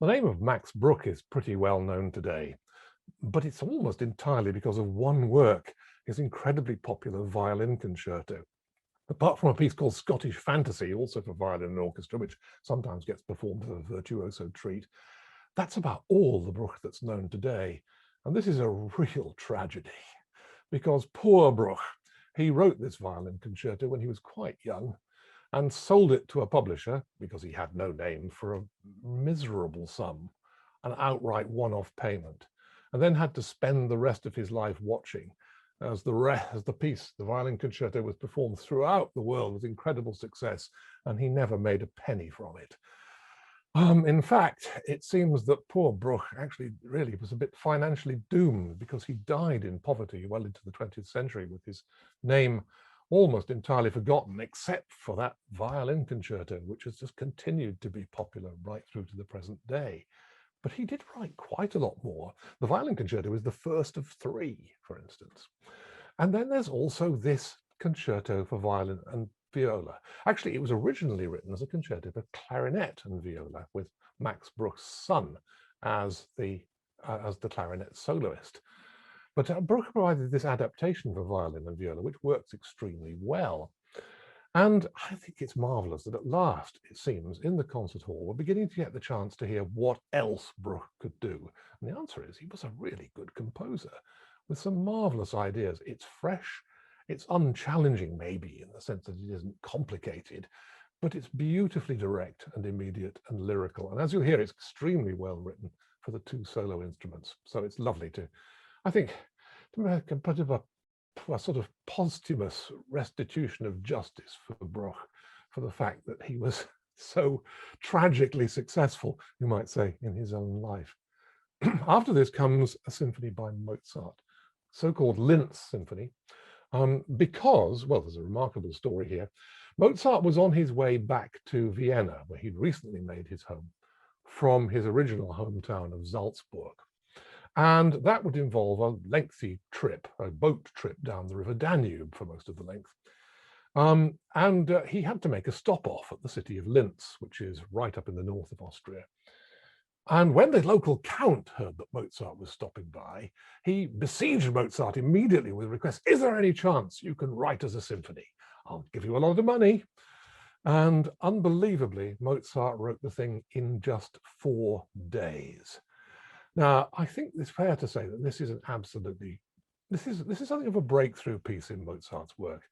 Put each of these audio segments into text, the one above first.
The name of Max Bruch is pretty well known today, but it's almost entirely because of one work, his incredibly popular violin concerto. Apart from a piece called Scottish Fantasy, also for violin and orchestra, which sometimes gets performed as a virtuoso treat, that's about all the Bruch that's known today. And this is a real tragedy, because poor Bruch, he wrote this violin concerto when he was quite young, and sold it to a publisher, because he had no name, for a miserable sum, an outright one-off payment, and then had to spend the rest of his life watching as the piece, the violin concerto, was performed throughout the world with incredible success, and he never made a penny from it. In fact, it seems that poor Bruch actually really was a bit financially doomed, because he died in poverty well into the 20th century with his name almost entirely forgotten, except for that violin concerto, which has just continued to be popular right through to the present day. But he did write quite a lot more. The violin concerto is the first of three, for instance. And then there's also this concerto for violin and viola. Actually, it was originally written as a concerto for clarinet and viola, with Max Bruch's son as the clarinet soloist. But Bruch provided this adaptation for violin and viola, which works extremely well. And I think it's marvelous that at last, it seems, in the concert hall, we're beginning to get the chance to hear what else Bruch could do. And the answer is he was a really good composer with some marvelous ideas. It's fresh, it's unchallenging maybe in the sense that it isn't complicated, but it's beautifully direct and immediate and lyrical. And as you'll hear, it's extremely well written for the two solo instruments. So it's lovely to, I think, to make a bit of a sort of posthumous restitution of justice for Bruch, for the fact that he was so tragically successful, you might say, in his own life. After this comes a symphony by Mozart, so-called Linz Symphony, because, well, there's a remarkable story here. Mozart was on his way back to Vienna, where he'd recently made his home, from his original hometown of Salzburg. And that would involve a lengthy trip, a boat trip down the River Danube for most of the length. He had to make a stop off at the city of Linz, which is right up in the north of Austria. And when the local count heard that Mozart was stopping by, he besieged Mozart immediately with requests. Is there any chance you can write us a symphony? I'll give you a lot of money. And unbelievably, Mozart wrote the thing in just 4 days. Now, I think it's fair to say that this is something of a breakthrough piece in Mozart's work.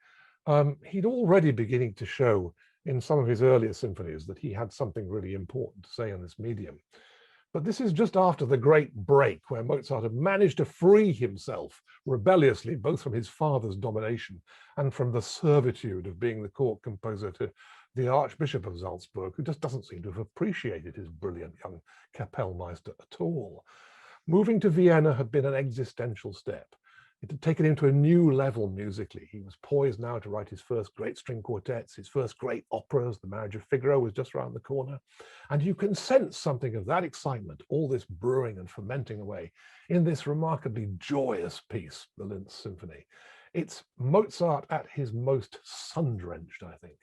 He'd already beginning to show in some of his earlier symphonies that he had something really important to say in this medium. But this is just after the great break, where Mozart had managed to free himself rebelliously, both from his father's domination and from the servitude of being the court composer to the Archbishop of Salzburg, who just doesn't seem to have appreciated his brilliant young Kapellmeister at all. Moving to Vienna had been an existential step. It had taken him to a new level musically. He was poised now to write his first great string quartets, his first great operas. The Marriage of Figaro was just around the corner. And you can sense something of that excitement, all this brewing and fermenting away, in this remarkably joyous piece, the Linz Symphony. It's Mozart at his most sun-drenched, I think.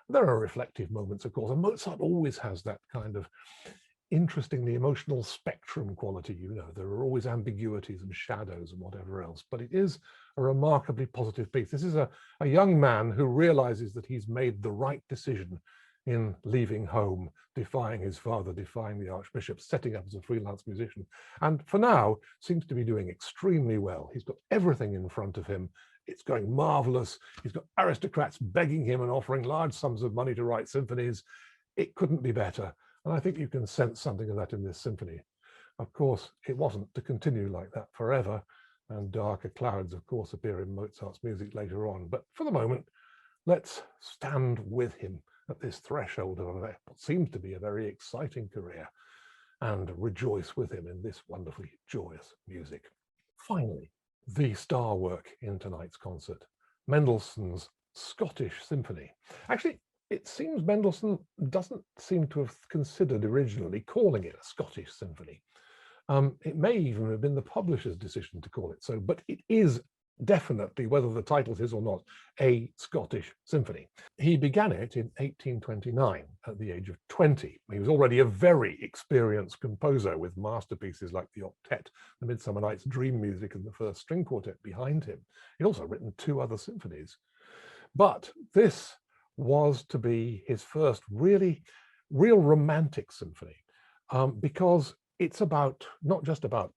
There are reflective moments, of course, and Mozart always has that kind of interestingly emotional spectrum quality. You know, there are always ambiguities and shadows and whatever else, but it is a remarkably positive piece. This is a young man who realizes that he's made the right decision in leaving home, defying his father, defying the Archbishop, setting up as a freelance musician, and for now seems to be doing extremely well. He's got everything in front of him. It's going marvelous. He's got aristocrats begging him and offering large sums of money to write symphonies. It couldn't be better. And I think you can sense something of that in this symphony. Of course, it wasn't to continue like that forever, and darker clouds, of course, appear in Mozart's music later on. But for the moment, let's stand with him at this threshold of what seems to be a very exciting career and rejoice with him in this wonderfully joyous music. Finally, the star work in tonight's concert, Mendelssohn's Scottish Symphony. Actually, it seems Mendelssohn doesn't seem to have considered originally calling it a Scottish symphony. It may even have been the publisher's decision to call it so, but it is definitely, whether the title is or not, a Scottish symphony. He began it in 1829 at the age of 20. He was already a very experienced composer with masterpieces like the Octet, the Midsummer Night's Dream Music, and the First String Quartet behind him. He'd also written 2 other symphonies. But this was to be his first real romantic symphony, because it's about, not just about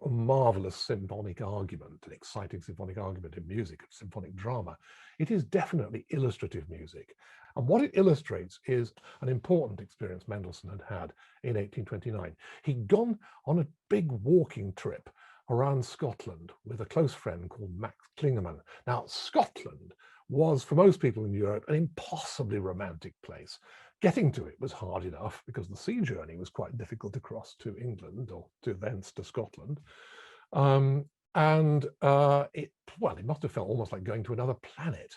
a marvelous symphonic argument, an exciting symphonic argument in music, symphonic drama. It is definitely illustrative music. And what it illustrates is an important experience Mendelssohn had in 1829. He'd gone on a big walking trip around Scotland with a close friend called Max Klingemann. Now, Scotland was, for most people in Europe, an impossibly romantic place. Getting to it was hard enough because the sea journey was quite difficult to cross to England or to thence to Scotland. It must have felt almost like going to another planet.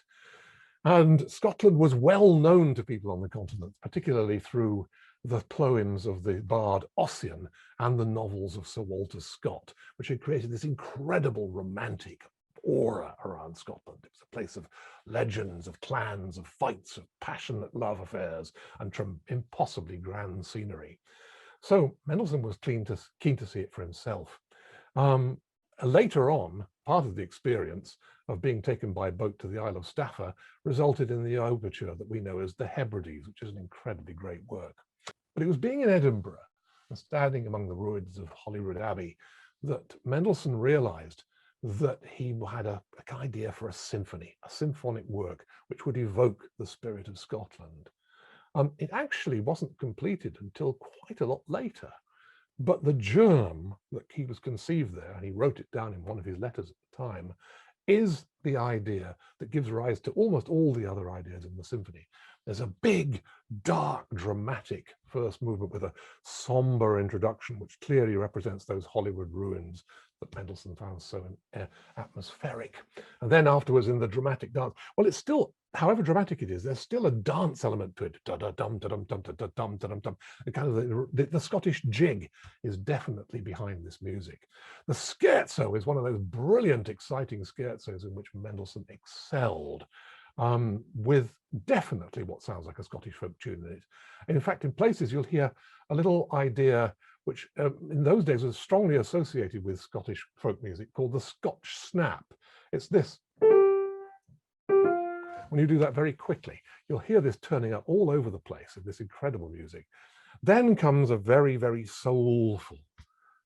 And Scotland was well known to people on the continent, particularly through the poems of the bard Ossian and the novels of Sir Walter Scott, which had created this incredible romantic aura around Scotland. It was a place of legends, of clans, of fights, of passionate love affairs, and impossibly grand scenery. So Mendelssohn was keen to see it for himself. Later on, part of the experience of being taken by boat to the Isle of Staffa resulted in the overture that we know as the Hebrides, which is an incredibly great work. But it was being in Edinburgh and standing among the ruins of Holyrood Abbey that Mendelssohn realized that he had an idea for a symphony, a symphonic work, which would evoke the spirit of Scotland. It actually wasn't completed until quite a lot later, but the germ that he was conceived there, and he wrote it down in one of his letters at the time, is the idea that gives rise to almost all the other ideas in the symphony. There's a big, dark, dramatic first movement with a somber introduction, which clearly represents those Holyrood ruins that Mendelssohn found so atmospheric. And then afterwards in the dramatic dance, well, it's still, however dramatic it is, there's still a dance element to it. Da-da-dum, da-dum, dum, da-da-dum, da-dum, dum. The Scottish jig is definitely behind this music. The Scherzo is one of those brilliant, exciting scherzos in which Mendelssohn excelled, with definitely what sounds like a Scottish folk tune in it. And in fact, in places you'll hear a little idea which in those days was strongly associated with Scottish folk music, called the Scotch snap. It's this. When you do that very quickly, you'll hear this turning up all over the place of this incredible music. Then comes a very, very soulful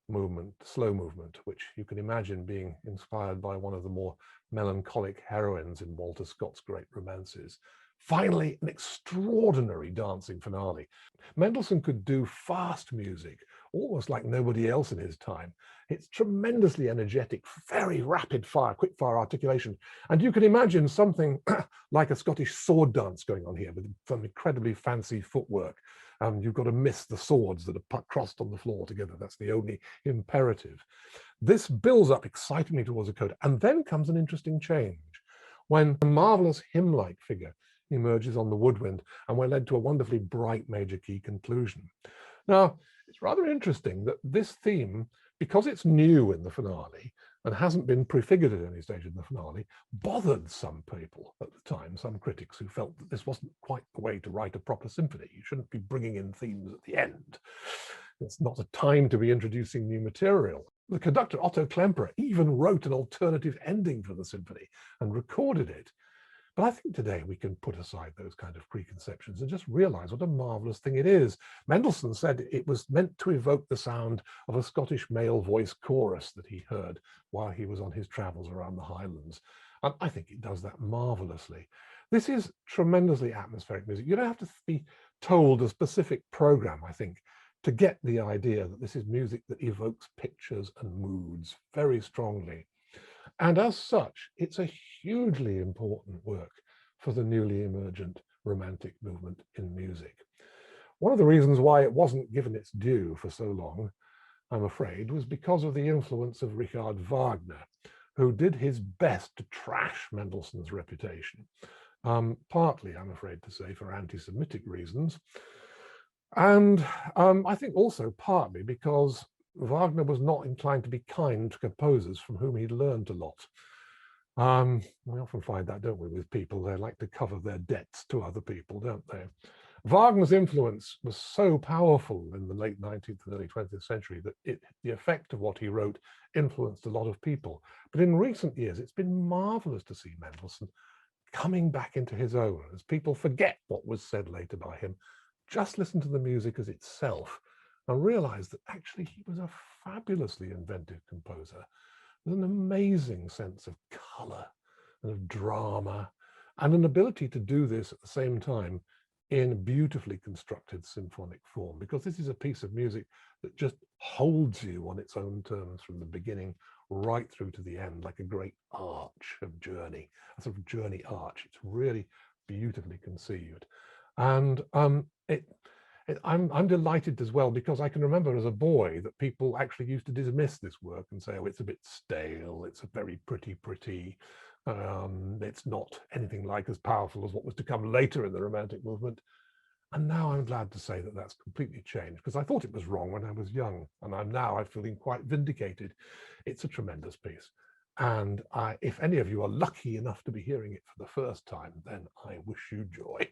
movement, slow movement, which you can imagine being inspired by one of the more melancholic heroines in Walter Scott's great romances. Finally, an extraordinary dancing finale. Mendelssohn could do fast music, almost like nobody else in his time. It's tremendously energetic, very rapid fire, quick fire articulation. And you can imagine something like a Scottish sword dance going on here with some incredibly fancy footwork. You've got to miss the swords that are crossed on the floor together. That's the only imperative. This builds up excitingly towards a coda. And then comes an interesting change when a marvelous hymn-like figure emerges on the woodwind, and we're led to a wonderfully bright major key conclusion. Now, it's rather interesting that this theme, because it's new in the finale and hasn't been prefigured at any stage in the finale, bothered some people at the time, some critics who felt that this wasn't quite the way to write a proper symphony. You shouldn't be bringing in themes at the end. It's not a time to be introducing new material. The conductor, Otto Klemperer, even wrote an alternative ending for the symphony and recorded it. But I think today we can put aside those kind of preconceptions and just realize what a marvelous thing it is. Mendelssohn said it was meant to evoke the sound of a Scottish male voice chorus that he heard while he was on his travels around the Highlands. And I think it does that marvelously. This is tremendously atmospheric music. You don't have to be told a specific program, I think, to get the idea that this is music that evokes pictures and moods very strongly. And as such, it's a hugely important work for the newly emergent romantic movement in music. One of the reasons why it wasn't given its due for so long, I'm afraid, was because of the influence of Richard Wagner, who did his best to trash Mendelssohn's reputation, partly, I'm afraid to say, for anti-Semitic reasons, and I think also partly because Wagner was not inclined to be kind to composers from whom he'd learned a lot. We often find that, don't we, with people? They like to cover their debts to other people, don't they? Wagner's influence was so powerful in the late 19th and early 20th century that the effect of what he wrote influenced a lot of people. But in recent years, it's been marvelous to see Mendelssohn coming back into his own as people forget what was said later by him. Just listen to the music as itself and realize that actually he was a fabulously inventive composer with an amazing sense of color and of drama and an ability to do this at the same time in beautifully constructed symphonic form, because this is a piece of music that just holds you on its own terms from the beginning right through to the end, like a great arch of journey, a sort of journey arch. It's really beautifully conceived. And I'm delighted as well, because I can remember as a boy that people actually used to dismiss this work and say, oh, it's a bit stale, it's a very pretty, it's not anything like as powerful as what was to come later in the Romantic movement. And now I'm glad to say that that's completely changed, because I thought it was wrong when I was young, and I'm feeling quite vindicated. It's a tremendous piece. And if any of you are lucky enough to be hearing it for the first time, then I wish you joy.